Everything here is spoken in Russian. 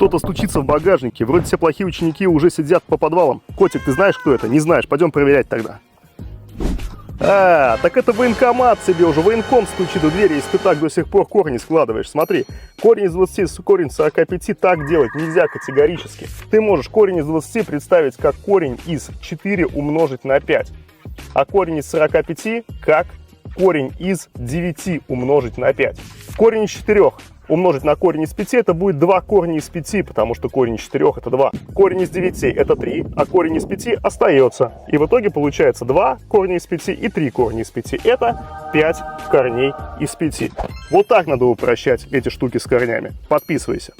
Кто-то стучится в багажнике. Вроде все плохие ученики уже сидят по подвалам. Котик, ты знаешь, кто это? Не знаешь. Пойдем проверять тогда. Так это военкомат себе уже. Военком стучит в двери, если ты так до сих пор корни складываешь. Смотри, корень из 20, корень из 45 так делать нельзя категорически. Ты можешь корень из 20 представить как корень из 4 умножить на 5. А корень из 45 как корень из 9 умножить на 5. Корень из 4 умножить на корень из 5 это будет 2 корня из 5, потому что корень из 4 это 2. Корень из 9 это 3, а корень из 5 остается. И в итоге получается 2 корня из 5 и 3 корня из 5. Это 5 корней из 5. Вот так надо упрощать эти штуки с корнями. Подписывайся.